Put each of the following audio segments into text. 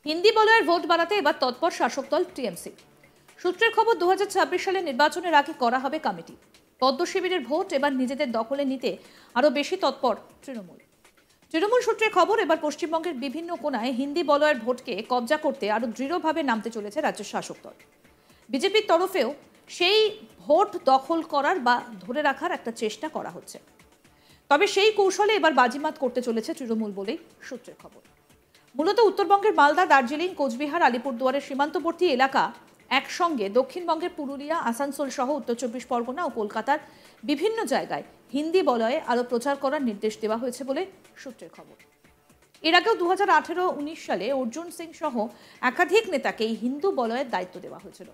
হিন্দি বলয়ের ভোট বাড়াতে এবার তৎপর শাসক দল টিএমসি। সূত্রের খবর 2026 সালের নির্বাচনের আগে করা হবে কমিটি। পদ্ম শিবিরের ভোট এবার নিজেদের দখলে নিতে আরো বেশি তৎপর তৃণমূল সূত্রের খবর, এবার পশ্চিমবঙ্গের বিভিন্ন কোণায় হিন্দি বলয়ের ভোটকে কবজা করতে আরো দৃঢ়ভাবে নামতে চলেছে রাজ্যের শাসক দল। বিজেপির তরফেও সেই ভোট দখল করার বা ধরে রাখার একটা চেষ্টা করা হচ্ছে। তবে সেই কৌশলে এবার বাজিমাত করতে চলেছে তৃণমূল বলেই সূত্রের খবর। মূলত উত্তরবঙ্গের মালদা, দার্জিলিং, কোচবিহার, আলিপুরদুয়ারের সীমান্তবর্তী এলাকা একসঙ্গে দক্ষিণবঙ্গের পুরুলিয়া, আসানসোল সহ উত্তর চব্বিশ পরগনা ও কলকাতার বিভিন্ন জায়গায় হিন্দি বলয়ে আরও প্রচার করার নির্দেশ দেওয়া হয়েছে বলে সূত্রের খবর। এর আগেও 2018-19 সালে অর্জুন সিং সহ একাধিক নেতাকে এই হিন্দু বলয়ের দায়িত্ব দেওয়া হয়েছিল।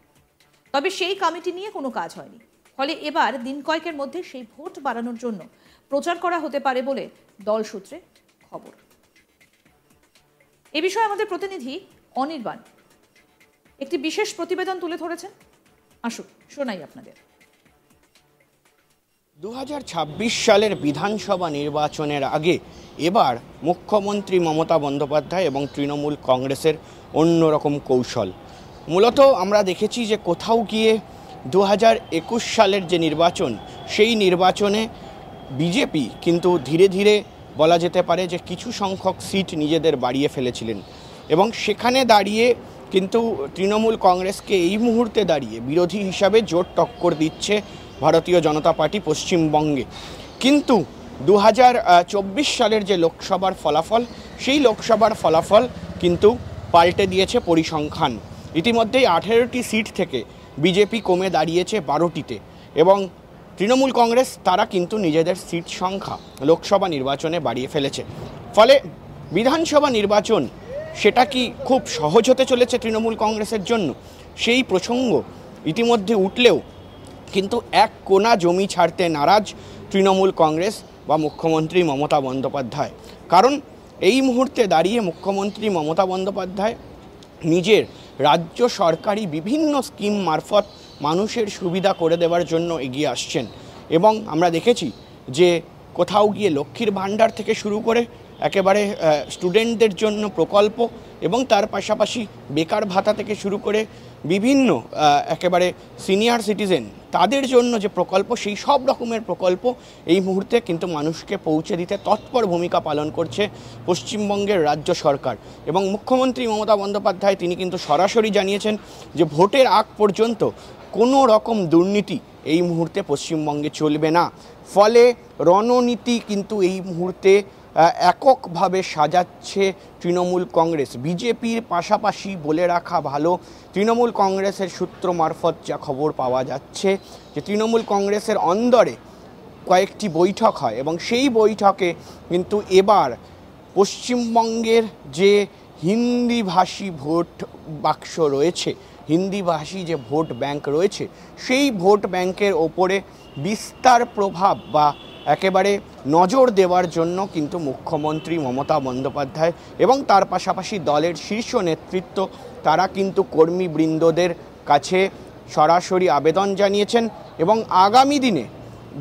তবে সেই কমিটি নিয়ে কোনো কাজ হয়নি। ফলে এবার দিন কয়েকের মধ্যে সেই ভোট বাড়ানোর জন্য প্রচার করা হতে পারে বলে দল সূত্রে খবর। এ বিষয়ে আমাদের প্রতিনিধি অনির্বাণ একটি বিশেষ প্রতিবেদন তুলে ধরেছেন। আসুন শোনাই আপনাদের। 2026 সালের বিধানসভা নির্বাচনের আগে এবার মুখ্যমন্ত্রী মমতা বন্দ্যোপাধ্যায় এবং তৃণমূল কংগ্রেসের অন্যরকম কৌশল। মূলত আমরা দেখেছি যে কোথাও গিয়ে 2021 সালের যে নির্বাচন, সেই নির্বাচনে বিজেপি কিন্তু ধীরে ধীরে বলা যেতে পারে যে কিছু সংখ্যক সিট নিজেদের বাড়িয়ে ফেলেছিলেন এবং সেখানে দাঁড়িয়ে কিন্তু তৃণমূল কংগ্রেসকে এই মুহূর্তে দাঁড়িয়ে বিরোধী হিসাবে জোর টক্কর দিচ্ছে ভারতীয় জনতা পার্টি পশ্চিমবঙ্গে। কিন্তু 2024 সালের যে লোকসভার ফলাফল, সেই লোকসভার ফলাফল কিন্তু পাল্টে দিয়েছে পরিসংখ্যান। ইতিমধ্যেই 18টি সিট থেকে বিজেপি কমে দাঁড়িয়েছে 12টিতে এবং তৃণমূল কংগ্রেস তারা কিন্তু নিজেদের সিট সংখ্যা লোকসভা নির্বাচনে বাড়িয়ে ফেলেছে। ফলে বিধানসভা নির্বাচন সেটা কি খুব সহজ হতে চলেছে তৃণমূল কংগ্রেসের জন্য, সেই প্রসঙ্গ ইতিমধ্যে উঠলেও কিন্তু এক কোণা জমি ছাড়তে নারাজ তৃণমূল কংগ্রেস বা মুখ্যমন্ত্রী মমতা বন্দ্যোপাধ্যায়। কারণ এই মুহূর্তে দাঁড়িয়ে মুখ্যমন্ত্রী মমতা বন্দ্যোপাধ্যায় নিজের রাজ্য সরকারি বিভিন্ন স্কিম মারফত মানুষের সুবিধা করে দেওয়ার জন্য এগিয়ে আসছেন এবং আমরা দেখেছি যে কোথাও গিয়ে লক্ষ্মীর ভাণ্ডার থেকে শুরু করে একেবারে স্টুডেন্টদের জন্য প্রকল্প এবং তার পাশাপাশি বেকার ভাতা থেকে শুরু করে বিভিন্ন একেবারে সিনিয়র সিটিজেন তাদের জন্য যে প্রকল্প, সেই সব রকমের প্রকল্প এই মুহূর্তে কিন্তু মানুষকে পৌঁছে দিতে তৎপর ভূমিকা পালন করছে পশ্চিমবঙ্গের রাজ্য সরকার। এবং মুখ্যমন্ত্রী মমতা বন্দ্যোপাধ্যায় তিনি কিন্তু সরাসরি জানিয়েছেন যে ভোটের আগ পর্যন্ত কোনো রকম দুর্নীতি এই মুহূর্তে পশ্চিমবঙ্গে চলবে না। ফলে রণনীতি কিন্তু এই মুহূর্তে এককভাবে সাজাচ্ছে তৃণমূল কংগ্রেস। বিজেপির পাশাপাশি বলে রাখা ভালো, তৃণমূল কংগ্রেসের সূত্র মারফত যা খবর পাওয়া যাচ্ছে যে তৃণমূল কংগ্রেসের অন্দরে কয়েকটি বৈঠক হয় এবং সেই বৈঠকে কিন্তু এবার পশ্চিমবঙ্গের যে হিন্দিভাষী ভোট বাক্স রয়েছে, হিন্দিভাষী যে ভোট ব্যাংক রয়েছে, সেই ভোট ব্যাংকের ওপরে বিস্তার প্রভাব বা একেবারে নজর দেওয়ার জন্য কিন্তু মুখ্যমন্ত্রী মমতা বন্দ্যোপাধ্যায় এবং তার পাশাপাশি দলের শীর্ষ নেতৃত্ব তারা কিন্তু কর্মীবৃন্দদের কাছে সরাসরি আবেদন জানিয়েছেন এবং আগামী দিনে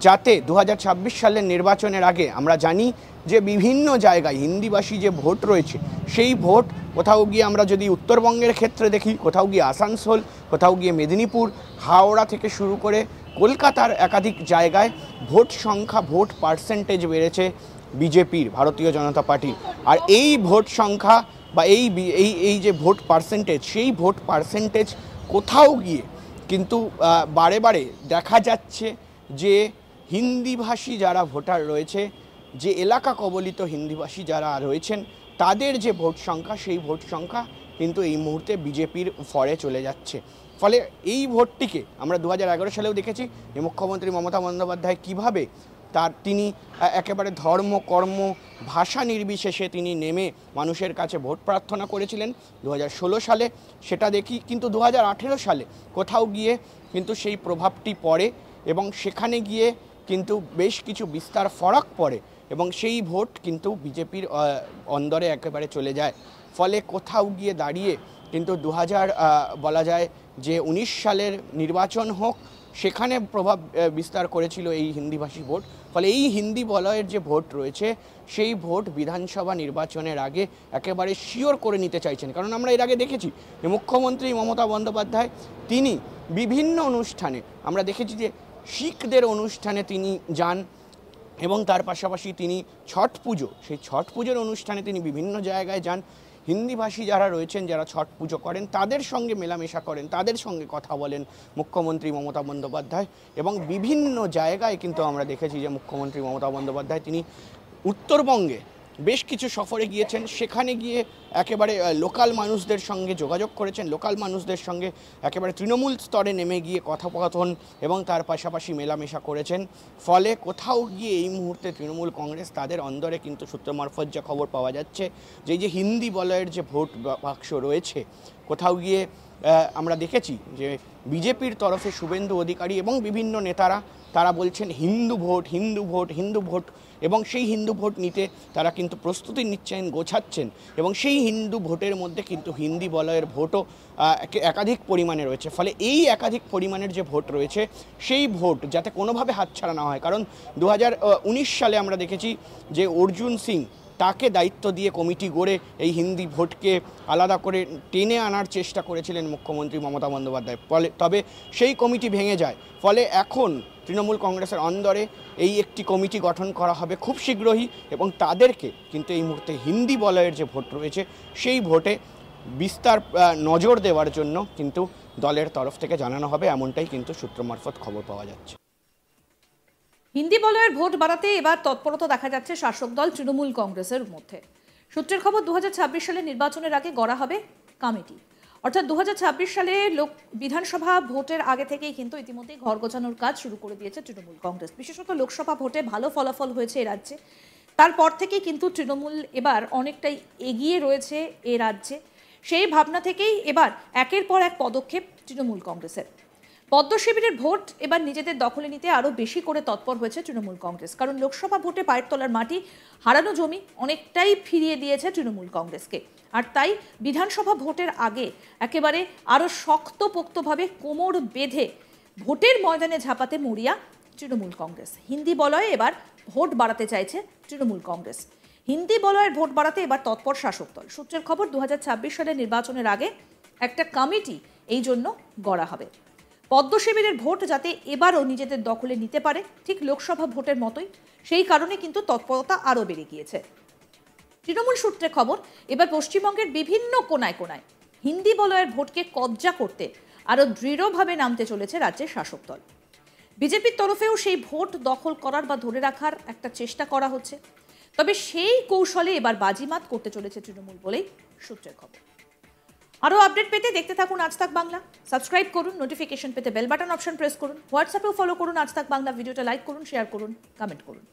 যাতে 2026 সালের নির্বাচনের আগে আমরা জানি যে বিভিন্ন জায়গায় হিন্দিভাষী যে ভোট রয়েছে, সেই ভোট কোথাও গিয়ে আমরা যদি উত্তরবঙ্গের ক্ষেত্রে দেখি, কোথাও গিয়ে আসানসোল, কোথাও গিয়ে মেদিনীপুর, হাওড়া থেকে শুরু করে কলকাতার একাধিক জায়গায় ভোট সংখ্যা, ভোট পার্সেন্টেজ বেড়েছে বিজেপির, ভারতীয় জনতা পার্টির। আর এই ভোট সংখ্যা বা এই যে ভোট পার্সেন্টেজ, সেই ভোট পার্সেন্টেজ কোথাও গিয়ে কিন্তু বারে বারে দেখা যাচ্ছে যে হিন্দিভাষী যারা ভোটার রয়েছে, যে এলাকা কবলিত হিন্দিভাষী যারা রয়েছেন, তাদের যে ভোট সংখ্যা, সেই ভোট সংখ্যা কিন্তু এই মুহূর্তে বিজেপির ফরে চলে যাচ্ছে। ফলে এই ভোটটিকে আমরা 2011 সালেও দেখেছি যে মুখ্যমন্ত্রী মমতা বন্দ্যোপাধ্যায় কীভাবে তিনি একেবারে ধর্ম, কর্ম, ভাষা নির্বিশেষে তিনি নেমে মানুষের কাছে ভোট প্রার্থনা করেছিলেন 2016 সালে, সেটা দেখি। কিন্তু 2018 সালে কোথাও গিয়ে কিন্তু সেই প্রভাবটি পড়ে এবং সেখানে গিয়ে কিন্তু বেশ কিছু বিস্তার ফরাক পড়ে এবং সেই ভোট কিন্তু বিজেপির অন্দরে একেবারে চলে যায়। ফলে কোথাও গিয়ে দাঁড়িয়ে কিন্তু বলা যায় যে 19 সালের নির্বাচন হোক, সেখানে প্রভাব বিস্তার করেছিল এই হিন্দিভাষী ভোট। ফলে এই হিন্দি বলয়ের যে ভোট রয়েছে সেই ভোট বিধানসভা নির্বাচনের আগে একেবারে শিওর করে নিতে চাইছেন। কারণ আমরা এর আগে দেখেছি যে মুখ্যমন্ত্রী মমতা বন্দ্যোপাধ্যায় তিনি বিভিন্ন অনুষ্ঠানে, আমরা দেখেছি যে শিখদের অনুষ্ঠানে তিনি যান এবং তার পাশাপাশি তিনি ছট পুজো, সেই ছট পুজোর অনুষ্ঠানে তিনি বিভিন্ন জায়গায় যান। হিন্দিভাষী যারা রয়েছেন, যারা ছট পুজো করেন, তাদের সঙ্গে মেলামেশা করেন, তাদের সঙ্গে কথা বলেন মুখ্যমন্ত্রী মমতা বন্দ্যোপাধ্যায়। এবং বিভিন্ন জায়গায় কিন্তু আমরা দেখেছি যে মুখ্যমন্ত্রী মমতা বন্দ্যোপাধ্যায় তিনি উত্তরবঙ্গে বেশ কিছু সফরে গিয়েছেন, সেখানে গিয়ে একেবারে লোকাল মানুষদের সঙ্গে যোগাযোগ করেছেন, লোকাল মানুষদের সঙ্গে একেবারে তৃণমূল স্তরে নেমে গিয়ে কথোপকথন এবং তার পাশাপাশি মেলামেশা করেছেন। ফলে কোথাও গিয়ে এই মুহূর্তে তৃণমূল কংগ্রেস তাদের অন্দরে কিন্তু সূত্র মারফত যা খবর পাওয়া যাচ্ছে যে হিন্দি বলয়ের যে ভোট বাক্স রয়েছে, কোথাও গিয়ে আমরা দেখেছি যে বিজেপির তরফে শুভেন্দু অধিকারী এবং বিভিন্ন নেতারা তারা বলছেন Hindu vote, Hindu vote, Hindu vote, এবং সেই হিন্দু ভোট নিতে তারা কিন্তু প্রস্তুতি নিচ্ছেন, গোছাচ্ছেন। এবং সেই হিন্দু ভোটের মধ্যে কিন্তু হিন্দি বলয়ের ভোটও একাধিক পরিমাণে রয়েছে। ফলে এই একাধিক পরিমাণের যে ভোট রয়েছে সেই ভোট যাতে কোনোভাবে হাতছাড়া না হয়। কারণ 2019 সালে আমরা দেখেছি যে অর্জুন সিং তাকে দায়িত্ব দিয়ে কমিটি গড়ে এই হিন্দি ভোটকে আলাদা করে টেনে আনার চেষ্টা করেছিলেন মুখ্যমন্ত্রী মমতা বন্দ্যোপাধ্যায়। ফলে তবে সেই কমিটি ভেঙে যায়। ফলে এখন তৃণমূল কংগ্রেসের অন্দরে এই একটি কমিটি গঠন করা হবে খুব শীঘ্রই, এবং তাদেরকে কিন্তু এই মুহূর্তে হিন্দি বলয়ের যে ভোট রয়েছে সেই ভোটে বিস্তার নজর দেওয়ার জন্য কিন্তু দলের তরফ থেকে জানানো হবে, এমনটাই কিন্তু সূত্র মারফত খবর পাওয়া যাচ্ছে। হিন্দি বলয়ের ভোট বাড়াতে এবার তৎপরতা দেখা যাচ্ছে শাসক দল তৃণমূল কংগ্রেসের মধ্যে। সূত্রের খবর 2026 সালের নির্বাচনের আগে গড়া হবে কমিটি। অর্থাৎ 2026 সালে বিধানসভা ভোটের আগে থেকেই কিন্তু ইতিমধ্যেই ঘর গোছানোর কাজ শুরু করে দিয়েছে তৃণমূল কংগ্রেস। বিশেষত লোকসভা ভোটে ভালো ফলাফল হয়েছে এ রাজ্যে, তারপর থেকেই কিন্তু তৃণমূল এবার অনেকটাই এগিয়ে রয়েছে এ রাজ্যে। সেই ভাবনা থেকেই এবার একের পর এক পদক্ষেপ তৃণমূল কংগ্রেসের। পদ্ম শিবিরের ভোট এবার নিজেদের দখলে নিতে আরও বেশি করে তৎপর হয়েছে তৃণমূল কংগ্রেস। কারণ লোকসভা ভোটে পায়ের তলার মাটি, হারানো জমি অনেকটাই ফিরিয়ে দিয়েছে তৃণমূল কংগ্রেসকে। আর তাই বিধানসভা ভোটের আগে একেবারে আরও শক্তপোক্তভাবে কোমর বেঁধে ভোটের ময়দানে ঝাঁপাতে মরিয়া তৃণমূল কংগ্রেস। হিন্দি বলয়ে এবার ভোট বাড়াতে চাইছে তৃণমূল কংগ্রেস। হিন্দি বলয়ের ভোট বাড়াতে এবার তৎপর শাসক দল। সূত্রের খবর 2026 সালের নির্বাচনের আগে একটা কমিটি এই জন্য গড়া হবে। পদ্ম শিবিরের ভোট যাতে এবারও নিজেদের দখলে নিতে পারে, ঠিক লোকসভা ভোটের মতোই, সেই কারণে কিন্তু তৎপরতা আরও বেড়ে গিয়েছে। তৃণমূল সূত্রে খবর এবার পশ্চিমবঙ্গের বিভিন্ন কোনায় কোনায় হিন্দি বলয়ের ভোটকে কবজা করতে আরও দৃঢ়ভাবে নামতে চলেছে রাজ্যের শাসক দল। বিজেপির তরফেও সেই ভোট দখল করার বা ধরে রাখার একটা চেষ্টা করা হচ্ছে। তবে সেই কৌশলে এবার বাজিমাত করতে চলেছে তৃণমূল বলেই সূত্রের খবর। আরও আপডেট পেতে দেখতে থাকুন আজ তাক বাংলা। সাবস্ক্রাইব করুন, নোটিফিকেশন পেতে বেল বাটন অপশন প্রেস করুন, হোয়াটসঅ্যাপেও ফলো করুন আজ তাক বাংলা। ভিডিওটা লাইক করুন, শেয়ার করুন, কমেন্ট করুন।